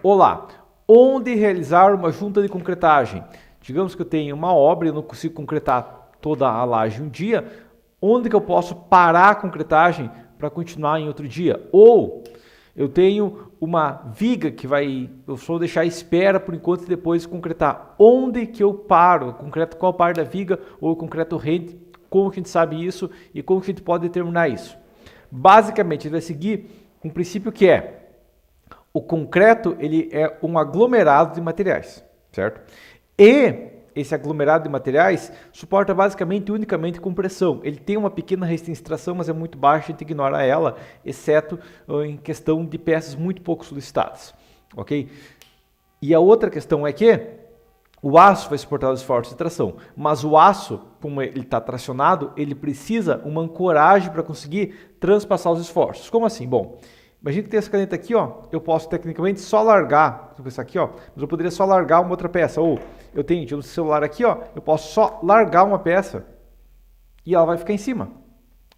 Olá, onde realizar uma junta de concretagem? Digamos que eu tenho uma obra e eu não consigo concretar toda a laje em um dia, onde que eu posso parar a concretagem para continuar em outro dia? Ou eu tenho uma viga que eu só vou deixar à espera por enquanto e depois concretar. Onde que eu paro? Eu concreto qual parte da viga ou eu concreto o rente? Como que a gente sabe isso e como que a gente pode determinar isso? Basicamente, ele vai seguir um princípio que é o concreto ele é um aglomerado de materiais, certo? E esse aglomerado de materiais suporta basicamente e unicamente compressão. Ele tem uma pequena resistência de tração, mas é muito baixa, a gente ignora ela, exceto em questão de peças muito pouco solicitadas, ok? E a outra questão é que o aço vai suportar os esforços de tração, mas o aço, como ele está tracionado, ele precisa uma ancoragem para conseguir transpassar os esforços. Como assim? Bom, imagina que tem essa caneta aqui, ó, eu posso tecnicamente só largar, isso aqui, ó, mas eu poderia só largar uma outra peça, ou eu tenho um celular aqui, ó, eu posso só largar uma peça e ela vai ficar em cima,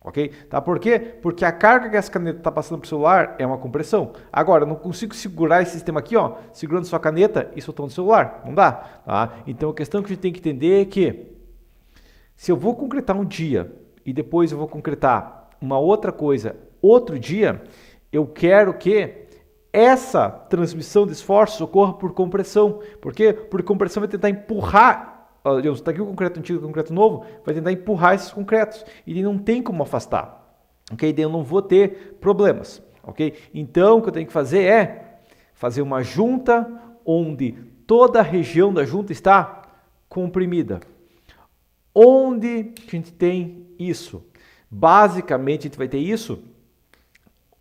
ok? Tá? Por quê? Porque a carga que essa caneta está passando para o celular é uma compressão. Agora, eu não consigo segurar esse sistema aqui, ó, segurando sua caneta e soltando o celular, não dá, tá? Então a questão que a gente tem que entender é que se eu vou concretar um dia e depois eu vou concretar uma outra coisa outro dia, eu quero que essa transmissão de esforços ocorra por compressão. Por quê? Porque compressão vai tentar empurrar, está aqui o concreto antigo e o concreto novo, vai tentar empurrar esses concretos. E ele não tem como afastar. Ok? Daí eu não vou ter problemas. Ok? Então o que eu tenho que fazer é fazer uma junta onde toda a região da junta está comprimida. Onde a gente tem isso? Basicamente a gente vai ter isso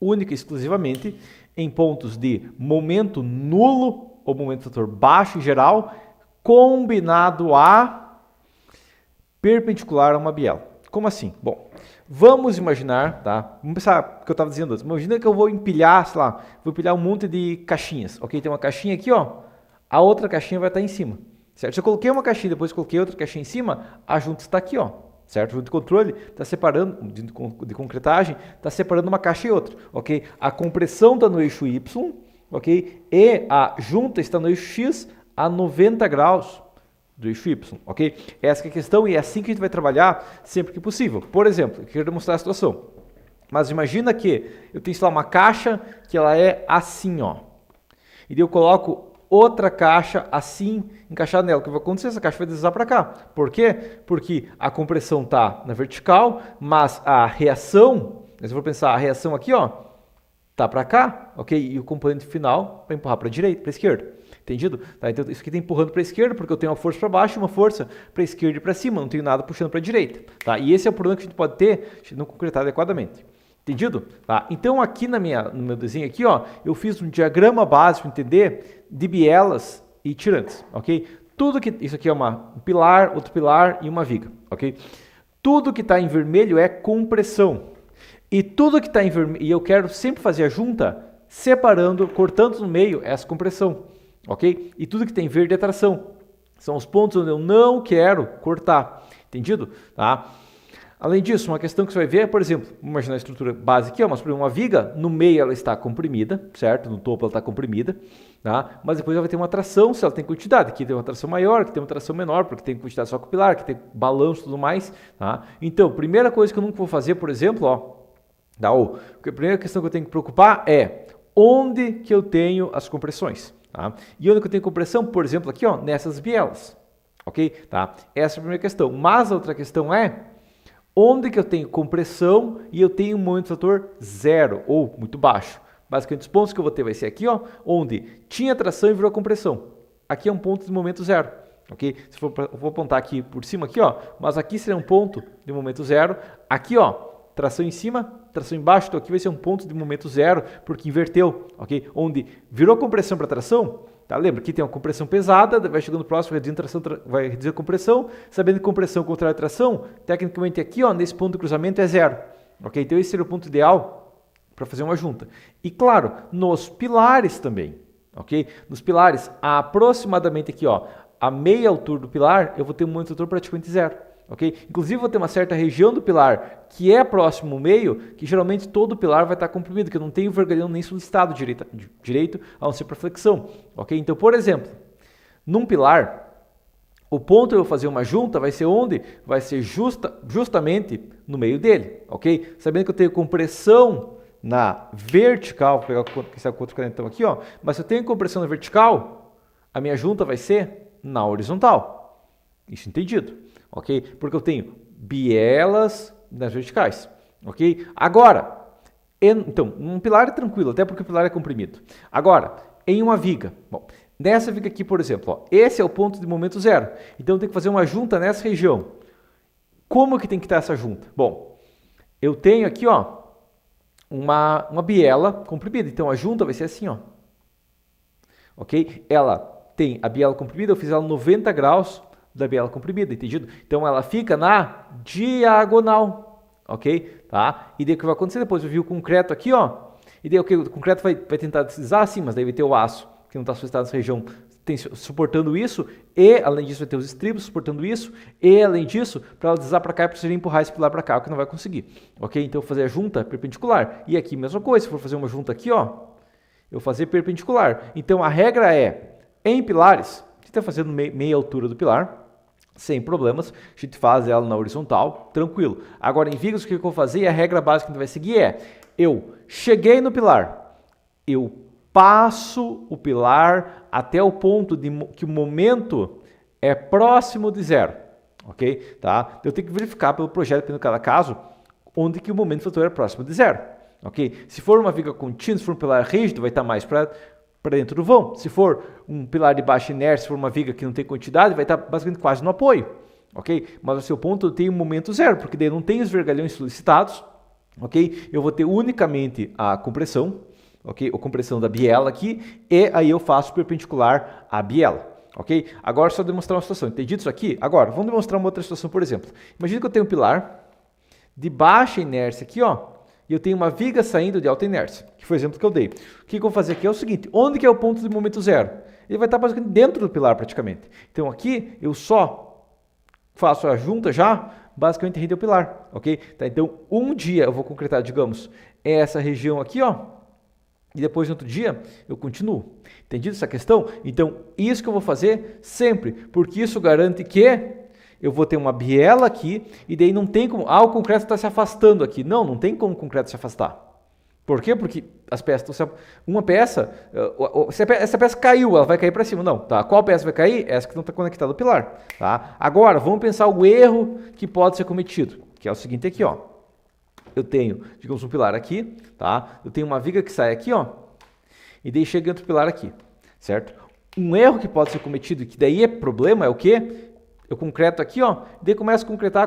única e exclusivamente em pontos de momento nulo ou momento fator baixo em geral, combinado a perpendicular a uma biela. Como assim? Bom, vamos imaginar, tá? Vamos pensar o que eu estava dizendo antes. Imagina que eu vou empilhar, sei lá, vou empilhar um monte de caixinhas, ok? Tem uma caixinha aqui, ó, a outra caixinha vai estar em cima, certo? Se eu coloquei uma caixinha, depois coloquei outra caixinha em cima, a junta está aqui, ó. Certo? O junta de controle está separando, de concretagem, está separando uma caixa e outra, ok? A compressão está no eixo Y, ok? E a junta está no eixo X a 90 graus do eixo Y, ok? Essa é a questão e é assim que a gente vai trabalhar sempre que possível. Por exemplo, eu quero demonstrar a situação. Mas imagina que eu tenho, sei lá, uma caixa que ela é assim, ó. E daí eu coloco outra caixa assim, encaixada nela. O que vai acontecer? Essa caixa vai deslizar para cá. Por quê? Porque a compressão está na vertical, mas a reação, se for pensar, a reação aqui, ó, tá para cá, ok? E o componente final vai empurrar para a direita, para a esquerda. Entendido? Tá, então isso aqui está empurrando para a esquerda, porque eu tenho uma força para baixo e uma força para a esquerda e para cima, não tenho nada puxando para a direita. Tá? E esse é o problema que a gente pode ter se não concretar adequadamente. Entendido? Tá? Então aqui no meu desenho aqui, ó, eu fiz um diagrama básico, entender, de bielas e tirantes, ok? Tudo que isso aqui é um pilar, outro pilar e uma viga, ok? Tudo que está em vermelho é compressão e tudo que está em vermelho, e eu quero sempre fazer a junta separando, cortando no meio essa compressão, ok? E tudo que tem verde é tração. São os pontos onde eu não quero cortar, entendido? Tá? Além disso, uma questão que você vai ver é, por exemplo, vamos imaginar a estrutura base aqui, ó, mas por exemplo, uma viga, no meio ela está comprimida, certo? No topo ela está comprimida, tá? Mas depois ela vai ter uma tração se ela tem quantidade. Aqui tem uma tração maior, aqui tem uma tração menor, porque tem quantidade só capilar, aqui tem balanço e tudo mais, tá? Então, primeira coisa que eu nunca vou fazer, por exemplo, ó, a primeira questão que eu tenho que preocupar é onde que eu tenho as compressões, tá? E onde que eu tenho compressão, por exemplo, aqui, ó, nessas bielas, ok? Tá? Essa é a primeira questão. Mas a outra questão é onde que eu tenho compressão e eu tenho um momento fator zero ou muito baixo. Basicamente, os pontos que eu vou ter vai ser aqui, ó, onde tinha tração e virou compressão. Aqui é um ponto de momento zero, ok? Se for eu vou apontar aqui por cima, aqui, ó, mas aqui seria um ponto de momento zero. Aqui, ó, tração em cima, tração embaixo, então aqui vai ser um ponto de momento zero, porque inverteu, ok? Onde virou compressão para tração. Tá? Lembra que tem uma compressão pesada, vai chegando próximo, vai reduzir a compressão, sabendo que compressão contrária à tração, tecnicamente aqui, ó, nesse ponto de cruzamento é zero. Okay? Então esse seria o ponto ideal para fazer uma junta. E claro, nos pilares também. Okay? Nos pilares, aproximadamente aqui, ó, a meia altura do pilar, eu vou ter um momento fator praticamente zero. ok? Inclusive vou ter uma certa região do pilar que é próximo ao meio, que geralmente todo o pilar vai estar comprimido, que eu não tenho vergalhão nem solicitado direito a não ser para flexão, ok? Então, por exemplo, num pilar, o ponto eu vou fazer uma junta vai ser onde? Vai ser justamente no meio dele, ok? Sabendo que eu tenho compressão na vertical, vou pegar esse outro canetão aqui, ó, mas se eu tenho compressão na vertical, a minha junta vai ser na horizontal. Isso entendido, ok? Porque eu tenho bielas nas verticais, ok? Agora, então, um pilar é tranquilo, até porque o pilar é comprimido. Agora, em uma viga, bom, nessa viga aqui, por exemplo, ó, esse é o ponto de momento zero. Então, eu tenho que fazer uma junta nessa região. Como que tem que estar essa junta? Bom, eu tenho aqui, ó, uma biela comprimida. Então, a junta vai ser assim, ó. Ok? Ela tem a biela comprimida, eu fiz ela 90 graus da biela comprimida, entendido? Então, ela fica na diagonal, ok? Tá? E daí o que vai acontecer depois? Eu vi o concreto aqui, ó. E daí o concreto vai tentar deslizar assim, mas daí vai ter o aço, que não está solicitado nessa região, suportando isso, e além disso vai ter os estribos suportando isso, e além disso, para ela deslizar para cá é preciso empurrar esse pilar para cá, o que não vai conseguir, ok? Então eu vou fazer a junta perpendicular, e aqui mesma coisa, se for fazer uma junta aqui, ó, eu vou fazer perpendicular. Então a regra é, em pilares, a gente está fazendo meia altura do pilar, sem problemas, a gente faz ela na horizontal, tranquilo. Agora em vigas o que eu vou fazer, e a regra básica que a gente vai seguir é, eu cheguei no pilar, eu passo o pilar até o ponto de que o momento é próximo de zero, ok? Tá? Eu tenho que verificar pelo projeto, pelo cada caso, onde que o momento fator é próximo de zero, ok? Se for uma viga contínua, se for um pilar rígido, vai estar mais para dentro do vão. Se for um pilar de baixa inércia, se for uma viga que não tem quantidade, vai estar basicamente quase no apoio, ok? Mas o seu ponto tem um momento zero, porque daí não tem os vergalhões solicitados, ok? Eu vou ter unicamente a compressão, ok? A compressão da biela aqui, e aí eu faço perpendicular à biela, ok? Agora só demonstrar uma situação, entendido isso aqui? Agora, vamos demonstrar uma outra situação, por exemplo. Imagina que eu tenho um pilar de baixa inércia aqui, ó, e eu tenho uma viga saindo de alta inércia, que foi o exemplo que eu dei. O que eu vou fazer aqui é o seguinte, onde que é o ponto de momento zero? Ele vai estar basicamente dentro do pilar praticamente. Então aqui eu só faço a junta já, basicamente rende o pilar, ok? Tá, então um dia eu vou concretar, digamos, essa região aqui, ó, e depois no outro dia eu continuo. Entendido essa questão? Então isso que eu vou fazer sempre, porque isso garante que eu vou ter uma biela aqui, e daí não tem como, o concreto está se afastando aqui. Não tem como o concreto se afastar. Por quê? Porque as peças estão uma peça, se essa peça caiu, ela vai cair para cima. Não, tá? Qual peça vai cair? Essa que não está conectada ao pilar, tá? Agora, vamos pensar o erro que pode ser cometido, que é o seguinte aqui, ó. Eu tenho, digamos, um pilar aqui, tá? Eu tenho uma viga que sai aqui, ó, e daí chega outro pilar aqui, certo? Um erro que pode ser cometido, que daí é problema, é o quê? Eu concreto aqui, ó, daí começo a concretar,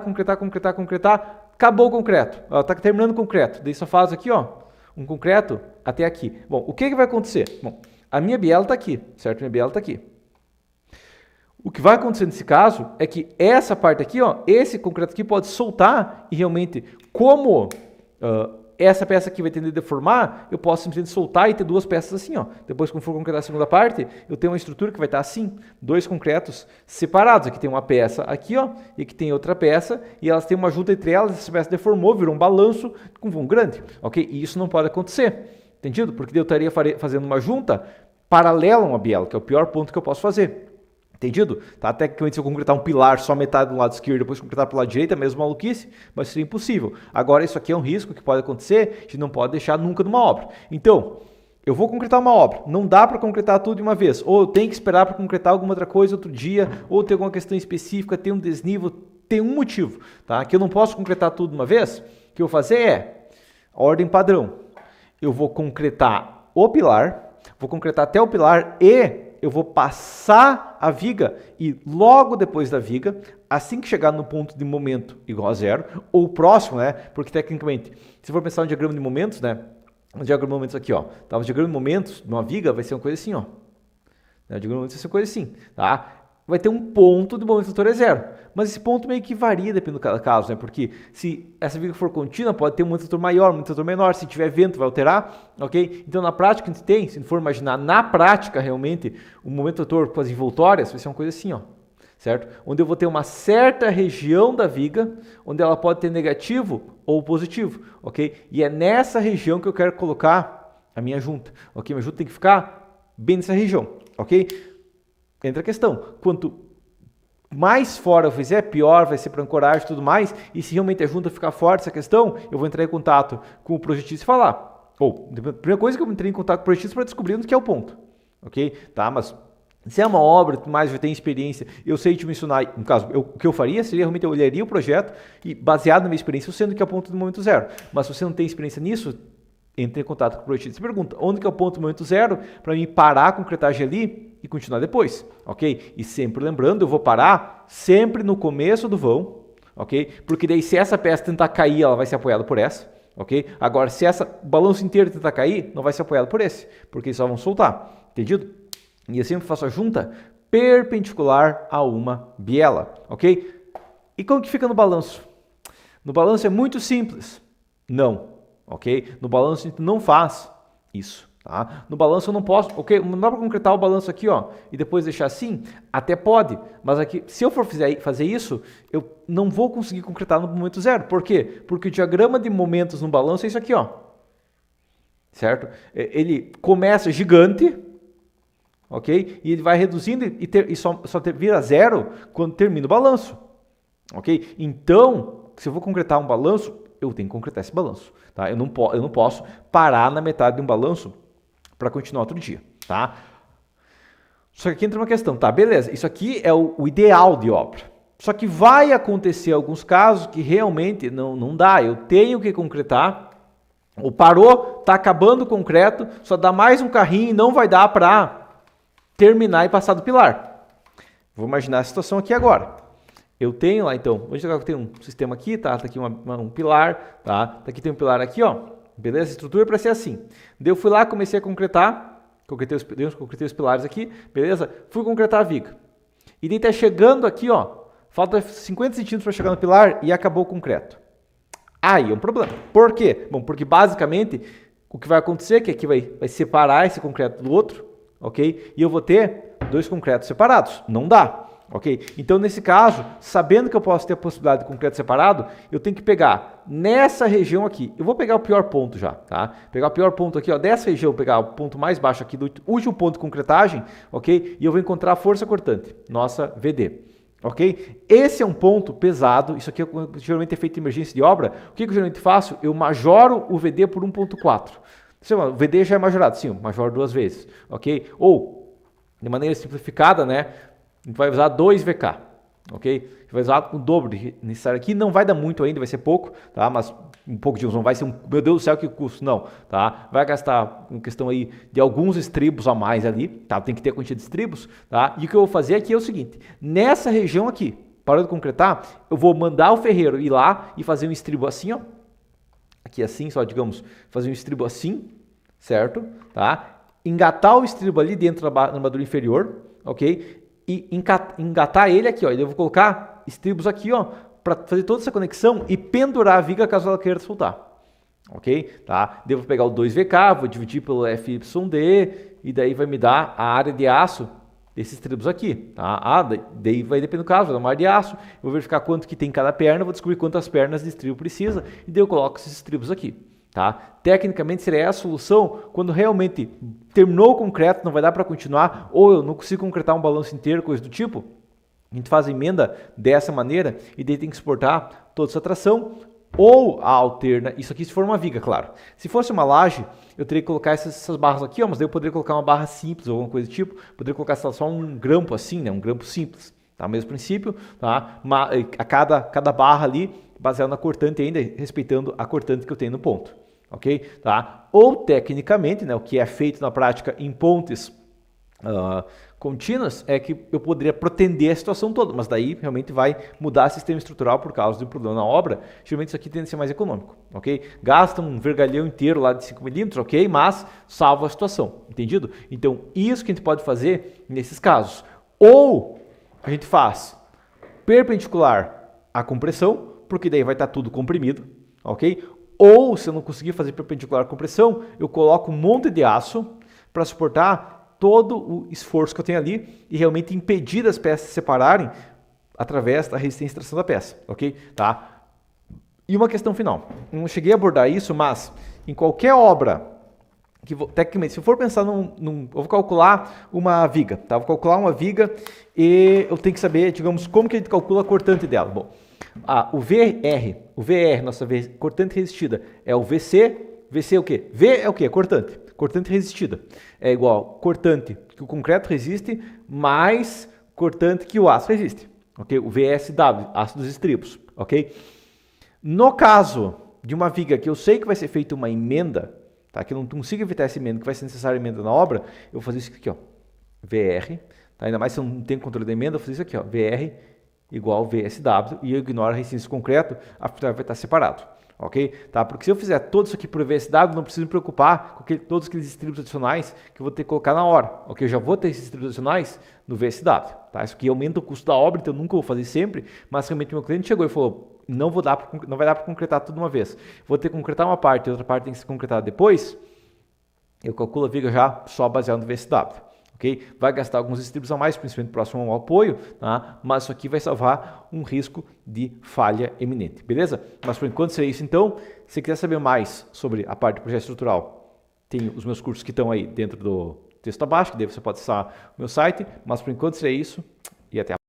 acabou o concreto, está terminando o concreto, daí só faz aqui, ó, um concreto até aqui. Bom, o que vai acontecer? Bom, a minha biela está aqui, certo? Minha biela está aqui. O que vai acontecer nesse caso é que essa parte aqui, ó, esse concreto aqui pode soltar e realmente, como essa peça aqui vai tender a deformar, eu posso simplesmente soltar e ter duas peças assim, ó. Depois, quando for concretar a segunda parte, eu tenho uma estrutura que vai estar assim, dois concretos separados. Aqui tem uma peça aqui, ó, e aqui tem outra peça, e elas têm uma junta entre elas, essa peça deformou, virou um balanço com vão grande, ok? E isso não pode acontecer, entendido? Porque eu estaria fazendo uma junta paralela a uma biela, que é o pior ponto que eu posso fazer. Entendido? Tá? Tecnicamente, se eu concretar um pilar só metade do lado esquerdo e depois concretar para o lado direito, é mesmo maluquice, mas seria impossível. Agora, isso aqui é um risco que pode acontecer, a gente não pode deixar nunca numa obra. Então, eu vou concretar uma obra, não dá para concretar tudo de uma vez, ou eu tenho que esperar para concretar alguma outra coisa outro dia, ou tem alguma questão específica, tem um desnível, tem um motivo, tá? Que eu não posso concretar tudo de uma vez. O que eu vou fazer é, ordem padrão, eu vou concretar o pilar, vou concretar até o pilar e eu vou passar a viga e logo depois da viga, assim que chegar no ponto de momento igual a zero, ou próximo, né? Porque tecnicamente, se for pensar no diagrama de momentos, né? O diagrama de momentos aqui, ó. Tá? O diagrama de momentos de uma viga vai ser uma coisa assim, ó. O diagrama de momentos vai ser uma coisa assim, tá? Vai ter um ponto de momento fator é zero. Mas esse ponto meio que varia dependendo do caso, né? Porque se essa viga for contínua, pode ter um momento fator maior, um momento fator menor. Se tiver vento, vai alterar, ok? Então, na prática, a gente tem, se for imaginar, na prática, realmente, o momento fator com as envoltórias vai ser uma coisa assim, ó. certo? Onde eu vou ter uma certa região da viga, onde ela pode ter negativo ou positivo, ok? E é nessa região que eu quero colocar a minha junta, ok? Minha junta tem que ficar bem nessa região, ok? Entra a questão, quanto mais fora eu fizer, pior vai ser para ancoragem e tudo mais, e se realmente a junta ficar forte essa questão, eu vou entrar em contato com o projetista e falar, a primeira coisa que eu entrei em contato com o projetista para descobrir onde que é o ponto, ok? Tá, mas se é uma obra, mais eu tenho experiência, eu sei dimensionar, no caso, o que eu faria seria realmente eu olharia o projeto e baseado na minha experiência, eu sendo que é o ponto do momento zero. Mas se você não tem experiência nisso, entre em contato com o projetista e pergunta, onde que é o ponto do momento zero para mim parar a concretagem ali e continuar depois, ok? E sempre lembrando, eu vou parar sempre no começo do vão, ok? Porque daí se essa peça tentar cair, ela vai ser apoiada por essa, ok? Agora, se o balanço inteiro tentar cair, não vai ser apoiado por esse, porque eles só vão soltar, entendido? E eu sempre faço a junta perpendicular a uma biela, ok? E como que fica no balanço? No balanço é muito simples. Não, ok? No balanço a gente não faz isso, tá? No balanço eu não posso, ok? Não dá para concretar o balanço aqui, ó, e depois deixar assim? Até pode, mas aqui, se eu for fazer isso, eu não vou conseguir concretar no momento zero. Por quê? Porque o diagrama de momentos no balanço é isso aqui, ó. Certo? Ele começa gigante, ok? E ele vai reduzindo e só vira zero quando termina o balanço, ok? Então, se eu vou concretar um balanço, eu tenho que concretar esse balanço, tá? Eu não posso parar na metade de um balanço para continuar outro dia, tá? Só que aqui entra uma questão, tá? Beleza, isso aqui é o ideal de obra. Só que vai acontecer alguns casos que realmente não dá, eu tenho que concretar, ou parou, tá acabando o concreto, só dá mais um carrinho e não vai dar para terminar e passar do pilar. Vou imaginar a situação aqui agora. Eu tenho lá, então, hoje eu tenho um sistema aqui, tá? Tá aqui um pilar, tá? Aqui tem um pilar aqui, ó. Beleza? A estrutura é para ser assim. Daí eu fui lá, comecei a concretar, concretei os pilares aqui, beleza? Fui concretar a viga. E daí tá chegando aqui, ó, falta 50 centímetros para chegar no pilar e acabou o concreto. Aí é um problema. Por quê? Bom, porque basicamente o que vai acontecer é que aqui vai separar esse concreto do outro, ok? E eu vou ter dois concretos separados. Não dá, ok? Então, nesse caso, sabendo que eu posso ter a possibilidade de concreto separado, eu tenho que pegar nessa região aqui. Eu vou pegar o pior ponto já, tá? Pegar o pior ponto aqui, ó, dessa região, pegar o ponto mais baixo aqui do último ponto de concretagem, ok? E eu vou encontrar a força cortante, nossa VD. Ok? Esse é um ponto pesado, isso aqui geralmente é feito em emergência de obra. O que eu geralmente faço? Eu majoro o VD por 1.4. O VD já é majorado, sim, eu majoro 2 vezes, ok? Ou, de maneira simplificada, né, a gente vai usar 2 VK, ok? Vai usar o dobro necessário aqui, não vai dar muito ainda, vai ser pouco, tá? Mas um pouco de uso, não vai ser meu Deus do céu, que custo, não, tá? Vai gastar uma questão aí de alguns estribos a mais ali, tá? Tem que ter a quantia de estribos, tá? E o que eu vou fazer aqui é o seguinte, nessa região aqui, parando de concretar, eu vou mandar o ferreiro ir lá e fazer um estribo assim, ó, aqui assim, só digamos, fazer um estribo assim, certo? Tá? Engatar o estribo ali dentro da armadura inferior, ok? E engatar ele aqui, ó. Eu vou colocar estribos aqui, ó, para fazer toda essa conexão e pendurar a viga caso ela queira soltar, ok? Tá? Devo pegar o 2VK, vou dividir pelo FYD e daí vai me dar a área de aço desses estribos aqui, tá? Daí vai depender do caso, vou dar uma área de aço, vou verificar quanto que tem em cada perna, vou descobrir quantas pernas de estribo precisa e daí eu coloco esses estribos aqui, tá? Tecnicamente seria essa a solução quando realmente terminou o concreto, não vai dar para continuar, ou eu não consigo concretar um balanço inteiro, coisa do tipo. A gente faz a emenda dessa maneira e daí tem que exportar toda essa tração ou a alterna, isso aqui se for uma viga, claro. Se fosse uma laje, eu teria que colocar essas barras aqui, ó, mas daí eu poderia colocar uma barra simples ou alguma coisa do tipo, poderia colocar só um grampo assim, né, um grampo simples, tá? Mesmo princípio, tá? A cada barra ali, baseado na cortante ainda, respeitando a cortante que eu tenho no ponto, ok? Tá? Ou tecnicamente, né, o que é feito na prática em pontes contínuas é que eu poderia pretender a situação toda, mas daí realmente vai mudar o sistema estrutural por causa do problema na obra. Geralmente isso aqui tende a ser mais econômico, ok? Gasta um vergalhão inteiro lá de 5 milímetros, ok? Mas salva a situação, entendido? Então isso que a gente pode fazer nesses casos. Ou a gente faz perpendicular à compressão, porque daí vai estar tudo comprimido, ok? Ou se eu não conseguir fazer perpendicular à compressão, eu coloco um monte de aço para suportar todo o esforço que eu tenho ali e realmente impedir as peças se separarem através da resistência de tração da peça, ok? Tá? E uma questão final. Não cheguei a abordar isso, mas em qualquer obra, tecnicamente, se eu for pensar eu vou calcular uma viga, tá? Vou calcular uma viga e eu tenho que saber, digamos, como que a gente calcula a cortante dela. Bom, o VR, nossa cortante resistida, é o VC. VC é o quê? V é o quê? Cortante. Cortante resistida. É igual cortante que o concreto resiste mais cortante que o aço resiste. Ok? O VSW, aço dos estribos. Ok? No caso de uma viga que eu sei que vai ser feita uma emenda, tá? Que eu não consigo evitar essa emenda, que vai ser necessária emenda na obra, eu vou fazer isso aqui, ó. VR, tá? Ainda mais se eu não tenho controle da emenda, eu vou fazer isso aqui, ó. VR igual VSW e eu ignoro a resistência do concreto, a vai estar separado. Ok? Tá? Porque se eu fizer tudo isso aqui por VSW, não preciso me preocupar com todos aqueles estribos adicionais que eu vou ter que colocar na hora. Ok? Eu já vou ter esses estribos adicionais no VSW. Tá? Isso aqui aumenta o custo da obra, então eu nunca vou fazer sempre, mas realmente meu cliente chegou e falou, não vai dar para concretar tudo de uma vez. Vou ter que concretar uma parte e outra parte tem que ser concretada depois. Eu calculo a viga já só baseado no VSW. Okay? Vai gastar alguns estribos a mais, principalmente próximo ao apoio, tá? Mas isso aqui vai salvar um risco de falha eminente, beleza? Mas por enquanto seria isso então. Se você quiser saber mais sobre a parte do projeto estrutural, tem os meus cursos que estão aí dentro do texto abaixo, que daí você pode acessar o meu site, mas por enquanto seria isso e até a próxima.